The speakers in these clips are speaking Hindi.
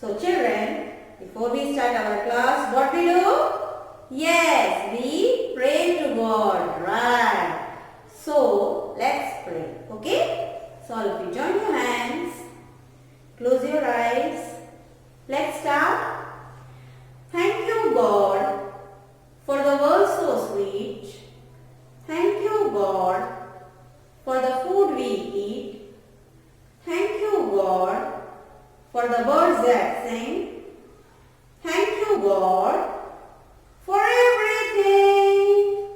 So children, before we start our class, what we do? Yes, we pray to God, right? So let's pray, okay? So all of you join your hands, close your eyes. Let's start. Thank you, God, for the world so sweet. Thank you, God, for the food we eat. Thank you, God, for the birds that sing. Thank you, God, for everything.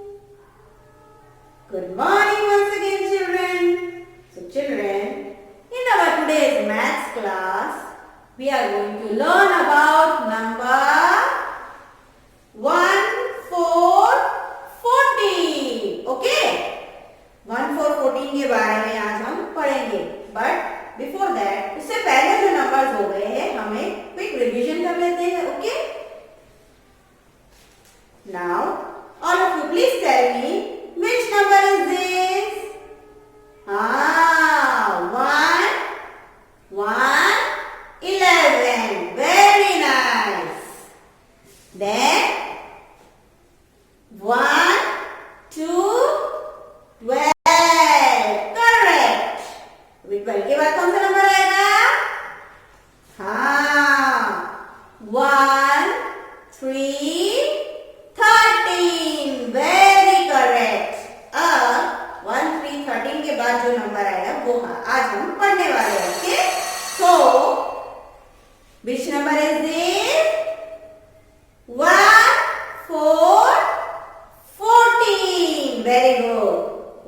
Good morning once again, children. So children, in our today's maths class, we are going to learn about number 1, 4, 14. Okay? 1, 4, 14 के बारे में आज हम पढ़ेंगे. But before that, उससे पहले जो नंबर्स हो गए हैं, हमें क्विक रिवीजन कर लेते हैं. Okay? Now, all of you please tell me which number is this? 1, 11. Very nice. Then 1, 2, 12. Correct. अभी 12 के बाद कौन सा नंबर आएगा? 1, 3, 13. Very correct. अब 1, 3, 13 के बाद जो नंबर आएगा वो आज हम पढ़ने वाले हैं. Okay? So, which number is this? 1, 4, 14. Very good.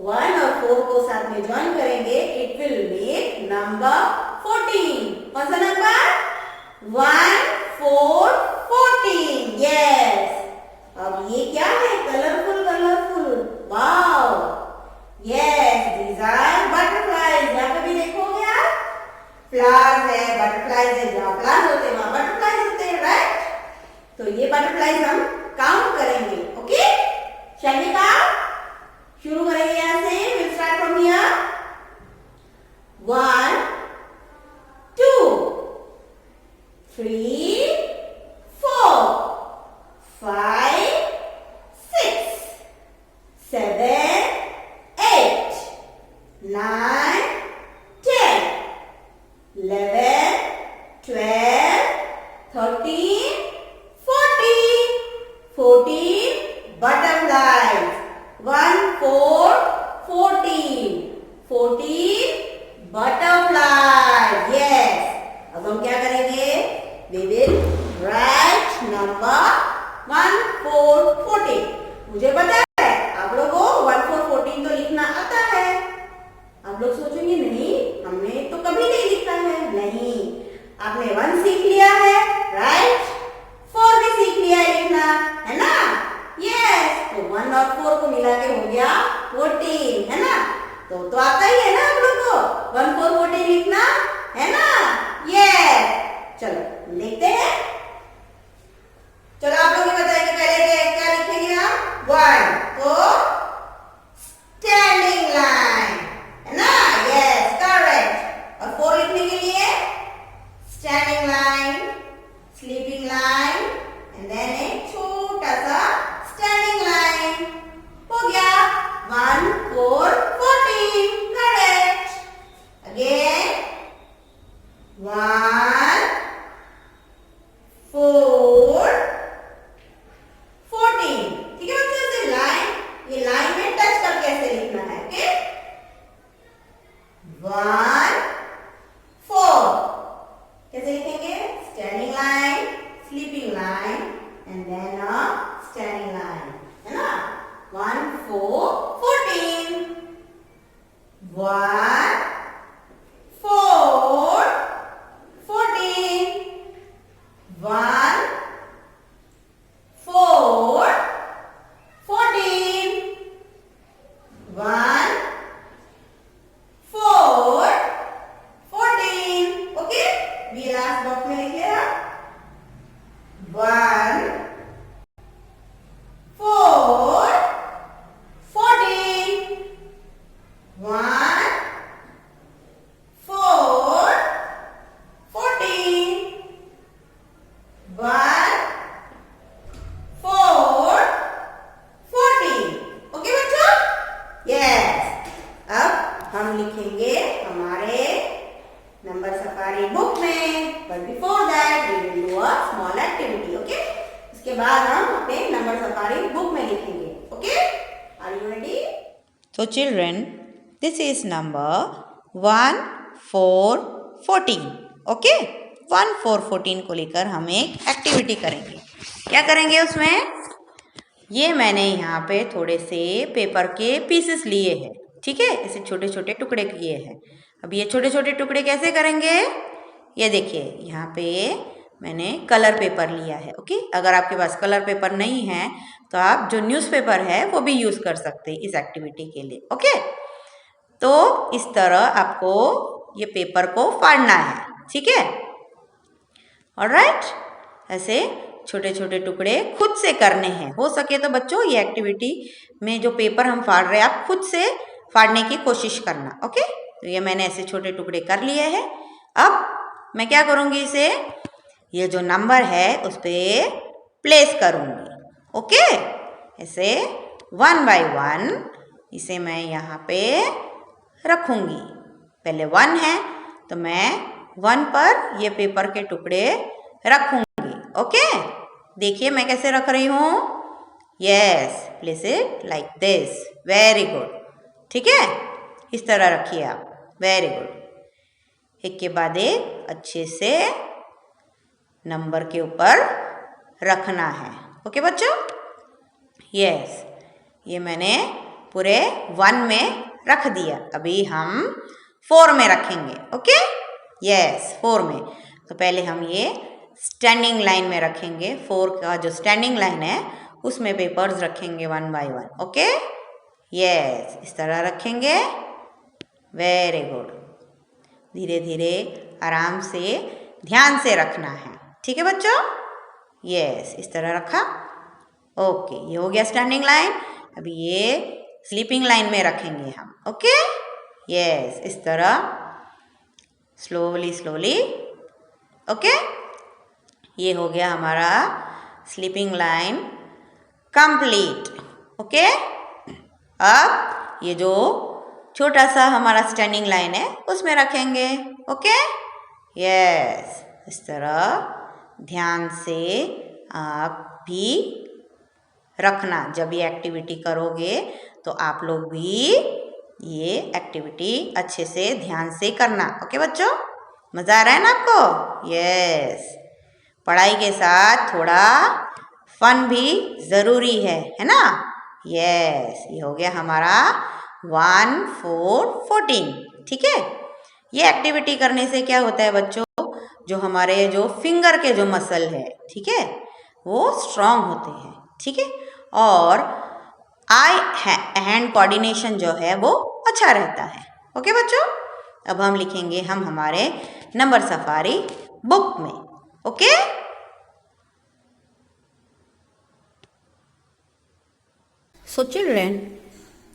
1 और 4 को साथ में ज्वाइन करेंगे. It will make number 14. कौन सा नंबर? 1, 4, 14. Yes. अब ये क्या है? Colourful colourful. Wow. Yes, these are butterflies. यहाँ पे भी देखोगे आप? फ्लावर्स है, बटरफ्लाइज है. जहाँ फ्लावर्स होते हैं वहाँ बटरफ्लाइज होते हैं, राइट? तो ये बटरफ्लाइज हम काउंट करेंगे. ओके? Shall we count? शुरू करेंगे यहाँ से. Will start from here. 1, 2, 3, 4, 5, 6, 7, 8, 9, 10, 11, 12, 13, 14. 14 butterflies. 1, 4, 14. 14 butterflies. Yes. अब हम क्या करेंगे? We will write number 1, 4, 14. मुझे पता है आप लोगों को 1, 4, 14 तो लिखना आता है. आप लोग सोचेंगे नहीं, हमने तो कभी नहीं लिखा है. नहीं, आपने 1 सीख लिया है, राइट? 4 भी सीख लिया है लिखना, है ना? यस. तो 1 और 4 को मिला के हो गया 14, है ना? तो आता ही है ना आप लोग को 1, 4, 14 लिखना, है ना? यस. चलो लिखते हैं. चलो आप लोग ये बताइए पहले क्या लिखेंगे आप? 1. तो स्टैंडिंग लाइन, है ना? Yes, correct. और 4 लिखने के लिए standing line, sleeping line and then एक छोटा सा स्टैंडिंग लाइन. हो गया 1, 4, 14. करेक्ट. अगेन 1, 4, 14. ठीक है बच्चों? से लाइन, ये लाइन में टच करके ऐसे लिखना है. ओके? 1, 4. कैसे लिखेंगे? Standing line, sleeping line and then a standing line, है ना? 1, 4, 14. 1, 4, 14. 1, 4, 14. 1, 4, नंबर सफारी बुक में, but before that we will do a small activity. Okay, उसके बाद हम अपने नंबर सफारी बुक में लिखेंगे. Okay, are you ready? So children, this is number 1, 4, 14. Okay, 1, 4, 14 को लेकर हम एक एक्टिविटी करेंगे. क्या करेंगे उसमें? ये मैंने यहाँ पे थोड़े से पेपर के पीसेस लिए हैं. ठीक है, ऐसे छोटे छोटे टुकड़े किए हैं. अब ये छोटे छोटे टुकड़े कैसे करेंगे? ये देखिए, यहाँ पे मैंने कलर पेपर लिया है. ओके, अगर आपके पास कलर पेपर नहीं है तो आप जो न्यूज़पेपर है वो भी यूज़ कर सकते हैं इस एक्टिविटी के लिए. ओके, तो इस तरह आपको ये पेपर को फाड़ना है. ठीक है, ऑलराइट. ऐसे छोटे छोटे टुकड़े खुद से करने हैं. हो सके तो बच्चों ये एक्टिविटी में जो पेपर हम फाड़ रहे हैं आप खुद से फाड़ने की कोशिश करना. ओके, तो ये मैंने ऐसे छोटे टुकड़े कर लिए हैं. अब मैं क्या करूँगी, इसे ये जो नंबर है उस पर प्लेस करूँगी. ओके, ऐसे 1 by 1 इसे मैं यहाँ पे रखूँगी. पहले 1 है तो मैं 1 पर ये पेपर के टुकड़े रखूँगी. ओके, देखिए मैं कैसे रख रही हूँ. Yes, place it like this. Very good. ठीक है, इस तरह रखिए आप. Very good. एक के बाद एक अच्छे से नंबर के ऊपर रखना है. ओके बच्चों, यस, ये मैंने पूरे 1 में रख दिया. अभी हम 4 में रखेंगे. ओके, यस, 4 में. तो पहले हम ये स्टैंडिंग लाइन में रखेंगे. 4 का जो स्टैंडिंग लाइन है उसमें पेपर्स रखेंगे 1 by 1. ओके, यस, इस तरह रखेंगे. Very good. धीरे धीरे आराम से ध्यान से रखना है. ठीक है बच्चों, यस, इस तरह रखा. ओके, ये हो गया स्टैंडिंग लाइन. अभी ये स्लीपिंग लाइन में रखेंगे हम. ओके, यस, इस तरह स्लोली स्लोली. ओके, ये हो गया हमारा स्लीपिंग लाइन कंप्लीट. ओके, अब ये जो छोटा सा हमारा स्टैंडिंग लाइन है उसमें रखेंगे. ओके, यस, इस तरह ध्यान से आप भी रखना. जब ये एक्टिविटी करोगे तो आप लोग भी ये एक्टिविटी अच्छे से ध्यान से करना. ओके बच्चों, मज़ा आ रहा है ना आपको? यस, पढ़ाई के साथ थोड़ा फन भी ज़रूरी है ना? यस, ये हो गया हमारा 1, 4, 14. ठीक है, ये एक्टिविटी करने से क्या होता है बच्चों, जो हमारे जो फिंगर के जो मसल है, ठीक है, वो स्ट्रांग होते हैं. ठीक है, और आई हैंड कोऑर्डिनेशन जो है वो अच्छा रहता है. ओके बच्चों, अब हम लिखेंगे हम हमारे नंबर सफारी बुक में. Okay, So children,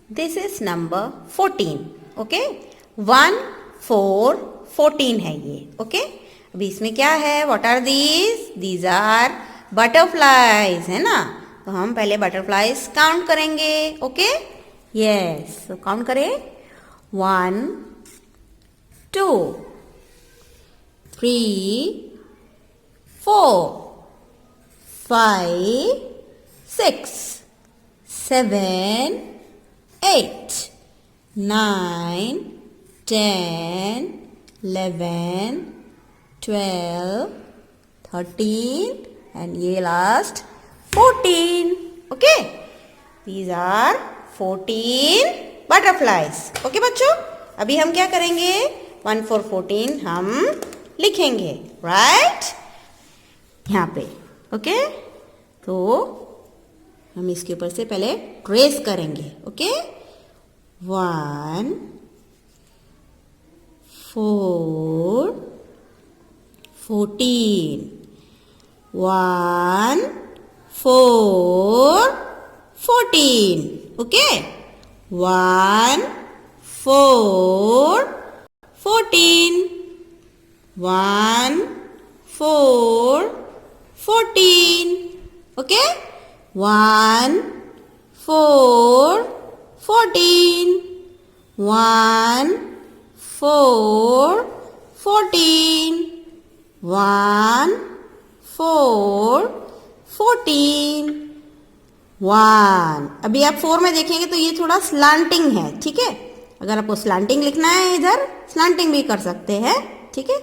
this is number 14. Okay, 1, 4, 14 है ये. Okay, अभी इसमें क्या है? What are these? These are butterflies, है ना? तो हम पहले butterflies काउंट करेंगे. Okay, yes, so काउंट करें. 1, 2, 3, 4, 5, 6, 7, 8, 9, 10, 11, 12, 13 and ये last 14. Okay, these are 14 butterflies. Okay बच्चों, अभी हम क्या करेंगे? 1, 4, 14 हम लिखेंगे. right, यहाँ पे. ओके, तो हम इसके ऊपर से पहले ट्रेस करेंगे. ओके, 1, 4, 14. 1, 4, 14. ओके, 1, 4, 14. 1, 4, 14. ओके, 1, 4, 14. 1, 4, 14. 1 4 14. 1. अभी आप 4 में देखेंगे तो ये थोड़ा स्लांटिंग है, ठीक है। अगर आपको स्लांटिंग लिखना है इधर स्लांटिंग भी कर सकते हैं, ठीक है।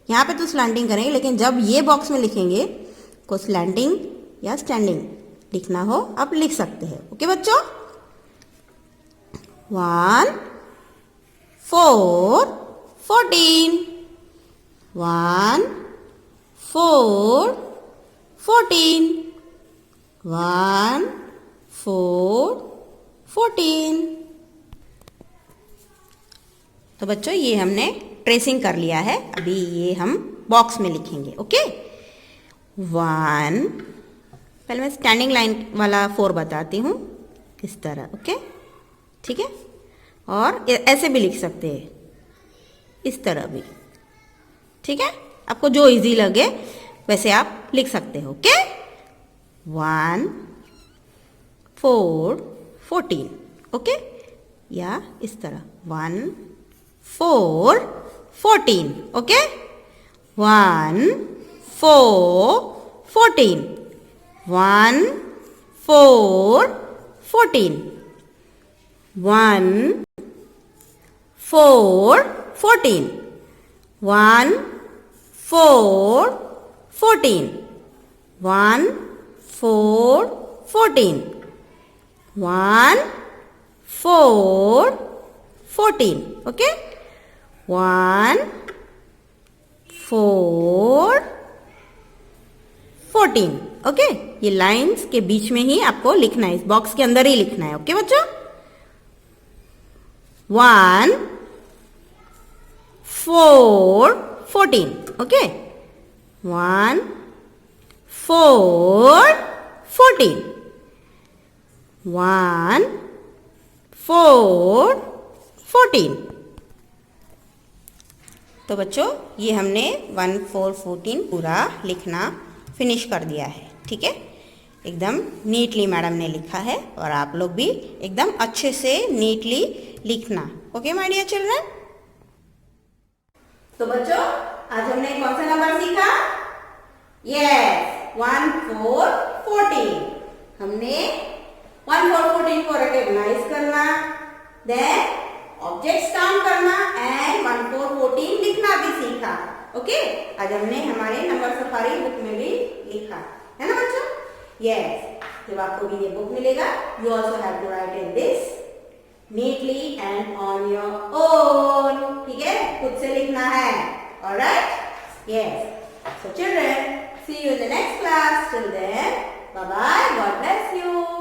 यहाँ पे तो स्लांटिंग करेंगे, लेकिन जब ये बॉक्स में लिखेंगे को स्लैंटिंग या स्टैंडिंग लिखना हो आप लिख सकते हैं। ओके बच्चों। 1 4 14. 1 4 14. 1 4 14. तो बच्चों ये हमने ट्रेसिंग कर लिया है। अभी ये हम बॉक्स में लिखेंगे। ओके 1, पहले मैं स्टैंडिंग लाइन वाला 4 बताती हूँ इस तरह। ओके ठीक है, और ऐसे भी लिख सकते हैं, इस तरह भी, ठीक है। आपको जो इजी लगे वैसे आप लिख सकते हो। ओके 1 4 14. ओके, या इस तरह 1 4 14. ओके 1 4 14. 1 4 14. 1 4 14. 1 4 14. 1 4 14. 1 4 14. Okay 1 4 14. ओके, ये लाइंस के बीच में ही आपको लिखना है, इस बॉक्स के अंदर ही लिखना है। ओके बच्चों 1 4 14. ओके 1 4 14. 1 4 14. तो बच्चों ये हमने 1 4 14 पूरा लिखना फिनिश कर दिया है, ठीक है। एकदम नीटली मैडम ने लिखा है, और आप लोग भी एकदम अच्छे से नीटली लिखना। Okay my dear children. तो बच्चों आज हमने कौन सा नंबर सीखा? यस 1 4 14. हमने 1 4 14 को रिकॉग्नाइज करना, देन ऑब्जेक्ट्स काउंट करना एंड 1 4 14 लिखना भी सीखा। ओके आज हमने हमारे नंबर सफारी बुक में भी लिखा है ना बच्चों। यस जब आपको भी ये बुक मिलेगा you also have to write in this neatly and on your own, ठीक है, खुद से लिखना है। Alright yes, so children see you in the next class. Till then bye bye, God bless you.